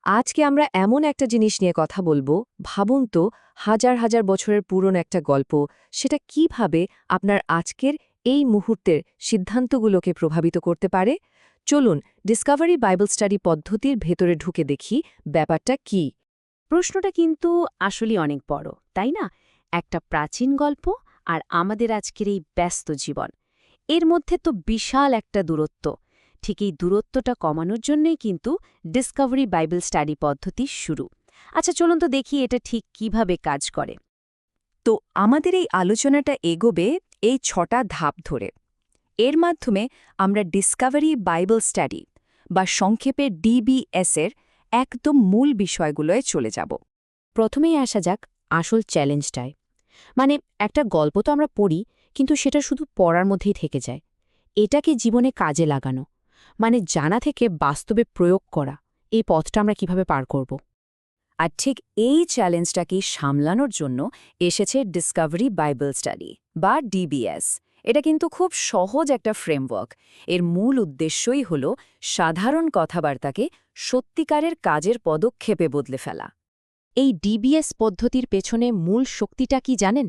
আজকে আমরা এমন একটা জিনিস নিয়ে কথা বলবো, ভাবুন তো হাজার হাজার বছরের পুরনো একটা গল্প, সেটা কিভাবে আপনার আজকের এই মুহূর্তের সিদ্ধান্তগুলোকে প্রভাবিত করতে পারে। চলুন ডিসকভারি বাইবেল স্টাডি পদ্ধতির ভেতরে ঢুকে দেখি ব্যাপারটা কি। প্রশ্নটা কিন্তু আসলে অনেক বড়, তাই না? একটা প্রাচীন গল্প আর আমাদের আজকের এই ব্যস্ত জীবন, এর মধ্যে তো বিশাল একটা দূরত্ব। ঠিক এই দূরত্বটা কমানোর জন্যই কিন্তু ডিসকভারি বাইবেল স্টাডি পদ্ধতি শুরু। আচ্ছা, চলুন তো দেখি এটা ঠিক কিভাবে কাজ করে। তো আমাদের এই আলোচনাটা এগোবে এই ৬টা ধাপ ধরে। এর মাধ্যমে আমরা ডিসকভারি বাইবেল স্টাডি বা সংক্ষেপে ডিবিএস-এর একদম মূল বিষয়গুলোয় চলে যাব। প্রথমেই আসা যাক আসল চ্যালেঞ্জটায়। মানে, একটা গল্প তো আমরা পড়ি, কিন্তু সেটা শুধু পড়ার মধ্যেই থেকে যায়। এটাকে জীবনে কাজে লাগানো, মানে জানা থেকে বাস্তবে প্রয়োগ করা, এই পথটা আমরা কিভাবে পার করব। আর ঠিক এই চ্যালেঞ্জটাকে সামলানোর জন্য এসেছে ডিসকভারি বাইবেল স্টাডি বা ডিবিএস। এটা কিন্তু খুব সহজ একটা ফ্রেমওয়ার্ক। এর মূল উদ্দেশ্যই হল সাধারণ কথাবার্তাকে সত্যিকারের কাজের পদক্ষেপে বদলে ফেলা। এই ডিবিএস পদ্ধতির পেছনে মূল শক্তিটা কি জানেন?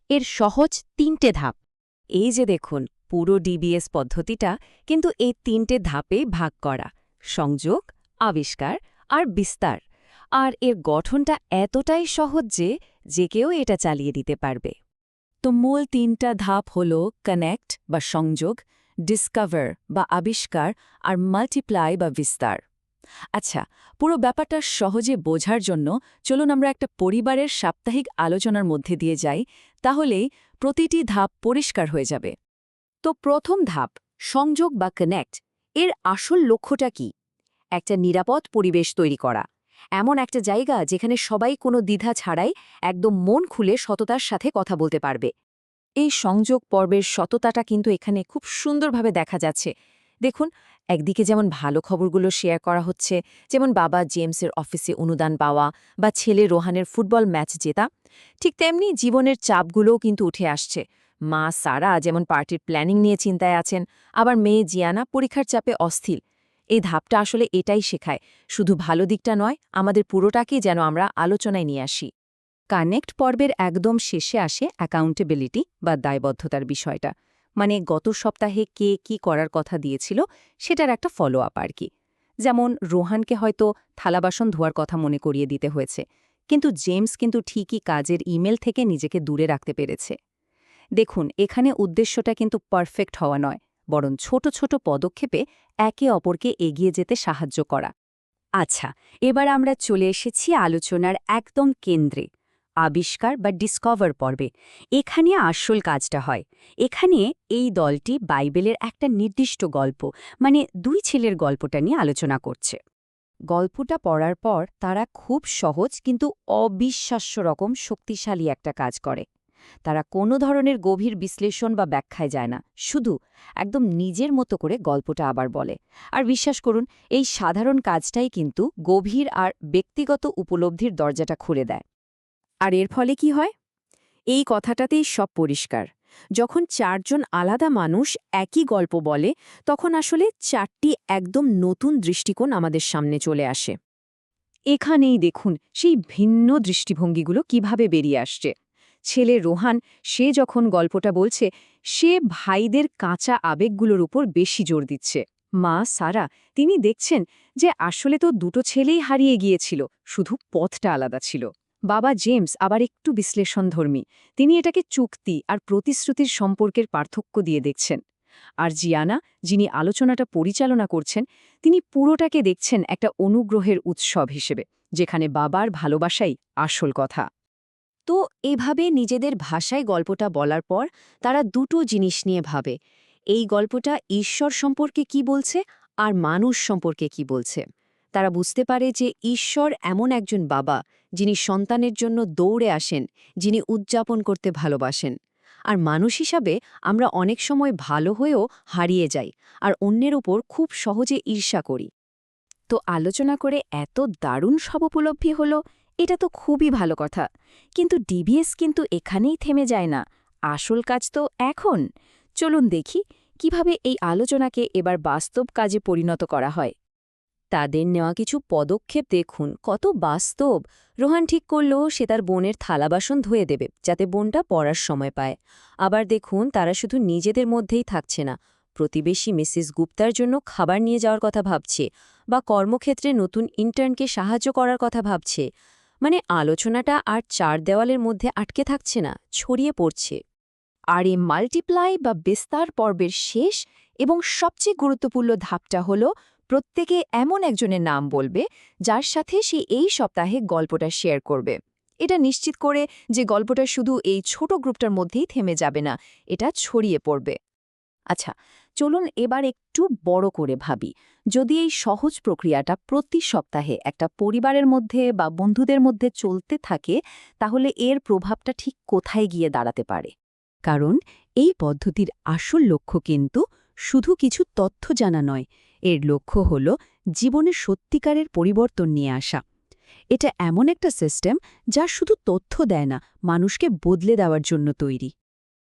এর সহজ ৩টে ধাপ। এই যে দেখুন, পুরো ডিবিএস পদ্ধতিটা কিন্তু এই ৩টে ধাপে ভাগ করা: সংযোগ, আবিষ্কার আর বিস্তার। আর এর গঠনটা এতটাই সহজ যে কেউ এটা চালিয়ে দিতে পারবে। তো মূল ৩টা ধাপ হল কানেক্ট বা সংযোগ, ডিসকভার বা আবিষ্কার আর মাল্টিপ্লাই বা বিস্তার। আচ্ছা, পুরো ব্যাপারটা সহজে বোঝার জন্য চলুন আমরা একটা পরিবারের সাপ্তাহিক আলোচনার মধ্যে দিয়ে যাই, তাহলেই প্রতিটি ধাপ পরিষ্কার হয়ে যাবে। তো প্রথম ধাপ, সংযোগ বা কানেক্ট, এর আসল লক্ষ্যটা কি? একটা নিরাপদ পরিবেশ তৈরি করা, এমন একটা জায়গা যেখানে সবাই কোনো দ্বিধা ছাড়াই একদম মন খুলে সততার সাথে কথা বলতে পারবে। এই সংযোগ পর্বের সততাটা কিন্তু এখানে খুব সুন্দরভাবে দেখা যাচ্ছে। দেখুন, একদিকে যেমন ভালো খবরগুলো শেয়ার করা হচ্ছে, যেমন বাবা জেমসের অফিসে অনুদান পাওয়া বা ছেলে রোহানের ফুটবল ম্যাচ জেতা, ঠিক তেমনি জীবনের চাপগুলোও কিন্তু উঠে আসছে। মা সারা যেমন পার্টির প্ল্যানিং নিয়ে চিন্তায় আছেন, আবার মেয়ে জিয়ানা পরীক্ষার চাপে অস্থির। এই ধাপটা আসলে এটাই শেখায়, শুধু ভালো দিকটা নয়, আমাদের পুরোটাকেই যেন আমরা আলোচনায় নিয়ে আসি। কানেক্ট পর্বের একদম শেষে আসে অ্যাকাউন্টেবিলিটি বা দায়বদ্ধতার বিষয়টা। মানে গত সপ্তাহে কে কি করার কথা দিয়েছিল সেটার একটা ফলো আপ আর কি। যেমন রোহানকে হয়তো থালাবাসন ধোয়ার কথা মনে করিয়ে দিতে হয়েছে, কিন্তু জেমস কিন্তু ঠিকই কাজের ইমেল থেকে নিজেকে দূরে রাখতে পেরেছে। দেখুন, এখানে উদ্দেশ্যটা কিন্তু পারফেক্ট হওয়া নয়, বরং ছোট ছোট পদক্ষেপে একে অপরকে এগিয়ে যেতে সাহায্য করা। আচ্ছা, এবার আমরা চলে এসেছি আলোচনার একদম কেন্দ্রে, আবিষ্কার বা ডিসকভার পর্বে। এখানে আসল কাজটা হয়। এখানে এই দলটি বাইবেলের একটা নির্দিষ্ট গল্প, মানে ২ ছেলের গল্পটা নিয়ে আলোচনা করছে। গল্পটা পড়ার পর তারা খুব সহজ কিন্তু অবিশ্বাস্য রকম শক্তিশালী একটা কাজ করে। তারা কোনো ধরনের গভীর বিশ্লেষণ বা ব্যাখ্যায় যায় না, শুধু একদম নিজের মতো করে গল্পটা আবার বলে। আর বিশ্বাস করুন, এই সাধারণ কাজটাই কিন্তু গভীর আর ব্যক্তিগত উপলব্ধির দরজাটা খুলে দেয়। আর এর ফলে কি হয়? এই কথাটাতেই সব পরিষ্কার। যখন ৪ জন আলাদা মানুষ একই গল্প বলে, তখন আসলে ৪টি একদম নতুন দৃষ্টিকোণ আমাদের সামনে চলে আসে। এখানেই দেখুন সেই ভিন্ন দৃষ্টিভঙ্গিগুলো কিভাবে বেরিয়ে আসছে। ছেলে রোহান, সে যখন গল্পটা বলছে, সে ভাইদের কাঁচা আবেগগুলোর উপর বেশি জোর দিচ্ছে। মা সারা, তিনি দেখছেন যে আসলে তো দুটো ছেলেই হারিয়ে গিয়েছিল, শুধু পথটা আলাদা ছিল। বাবা জেমস আবার একটু বিশ্লেষণধর্মী, তিনি এটাকে চুক্তি আর প্রতিশ্রুতির সম্পর্কের পার্থক্য দিয়ে দেখছেন। আর জিয়ানা, যিনি আলোচনাটা পরিচালনা করছেন, তিনি পুরোটাকে দেখছেন একটা অনুগ্রহের উৎসব হিসেবে, যেখানে বাবার ভালোবাসাই আসল কথা। তো এভাবে নিজেদের ভাষায় গল্পটা বলার পর তারা দুটো জিনিস নিয়ে ভাবে: এই গল্পটা ঈশ্বর সম্পর্কে কি বলছে আর মানুষ সম্পর্কে কি বলছে। তারা বুঝতে পারে যে ঈশ্বর এমন একজন বাবা, যিনি সন্তানের জন্য দৌড়ে আসেন, যিনি উদযাপন করতে ভালোবাসেন। আর মানুষ হিসাবে আমরা অনেক সময় ভালো হয়েও হারিয়ে যাই আর অন্যের ওপর খুব সহজে ঈর্ষা করি। তো আলোচনা করে এত দারুণ সব উপলব্ধি হলো, এটা তো খুবই ভালো কথা। কিন্তু ডিবিএস কিন্তু এখানেই থেমে যায় না। আসল কাজ তো এখন। চলুন দেখি কিভাবে এই আলোচনাকে এবার বাস্তব কাজে পরিণত করা হয়। তাদের নেওয়া কিছু পদক্ষেপ দেখুন কত বাস্তব। রোহান ঠিক করল সে তার বোনের থালা বাসন ধুয়ে দেবে যাতে বোনটা পড়ার সময় পায়। আবার দেখুন তারা শুধু নিজেদের মধ্যেই থাকছে না, প্রতিবেশী মিসেস গুপ্তার জন্য খাবার নিয়ে যাওয়ার কথা ভাবছে বা কর্মক্ষেত্রে নতুন ইন্টার্নকে সাহায্য করার কথা ভাবছে। মানে আলোচনাটা আর চার দেওয়ালের মধ্যে আটকে থাকছে না, ছড়িয়ে পড়ছে। আর এই মাল্টিপ্লাই বা বিস্তার পর্বের শেষ এবং সবচেয়ে গুরুত্বপূর্ণ ধাপটা হল প্রত্যেকে এমন একজনের নাম বলবে যার সাথে সে এই সপ্তাহে গল্পটা শেয়ার করবে। এটা নিশ্চিত করে যে গল্পটা শুধু এই ছোট গ্রুপটার মধ্যেই থেমে যাবে না, এটা ছড়িয়ে পড়বে। আচ্ছা, চলুন এবার একটু বড় করে ভাবি। যদি এই সহজ প্রক্রিয়াটা প্রতি সপ্তাহে একটা পরিবারের মধ্যে বা বন্ধুদের মধ্যে চলতে থাকে, তাহলে এর প্রভাবটা ঠিক কোথায় গিয়ে দাঁড়াতে পারে? কারণ এই পদ্ধতির আসল লক্ষ্য কিন্তু শুধু কিছু তথ্য জানা নয়, এর লক্ষ্য হল জীবনে সত্যিকারের পরিবর্তন নিয়ে আসা। এটা এমন একটা সিস্টেম যা শুধু তথ্য দেয় না, মানুষকে বদলে দেওয়ার জন্য তৈরি।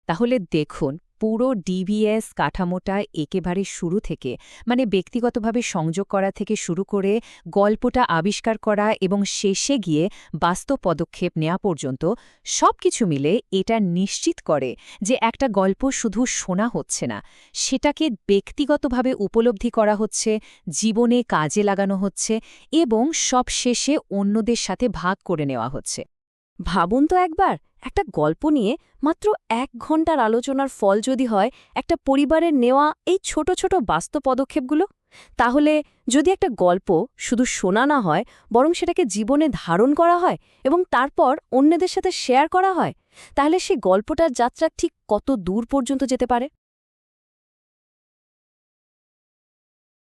তাহলে দেখুন পুরো ডিবিএস কাঠামোটা একেবারে শুরু থেকে, মানে ব্যক্তিগতভাবে সংযোগ করা থেকে শুরু করে গল্পটা আবিষ্কার করা এবং শেষে গিয়ে বাস্তব পদক্ষেপ নেওয়া পর্যন্ত সবকিছু মিলে এটা নিশ্চিত করে যে একটা গল্প শুধু শোনা হচ্ছে না, সেটাকে ব্যক্তিগতভাবে উপলব্ধি করা হচ্ছে, জীবনে কাজে লাগানো হচ্ছে এবং সব শেষে অন্যদের সাথে ভাগ করে নেওয়া হচ্ছে। ভাবুন তো একবার, একটা গল্প নিয়ে মাত্র 1 ঘন্টার আলোচনার ফল যদি হয় একটা পরিবারের নেওয়া এই ছোট ছোট বাস্তব পদক্ষেপগুলো, তাহলে যদি একটা গল্প শুধু শোনা না হয় বরং সেটাকে জীবনে ধারণ করা হয় এবং তারপর অন্যদের সাথে শেয়ার করা হয়, তাহলে সেই গল্পটার যাত্রা ঠিক কত দূর পর্যন্ত যেতে পারে।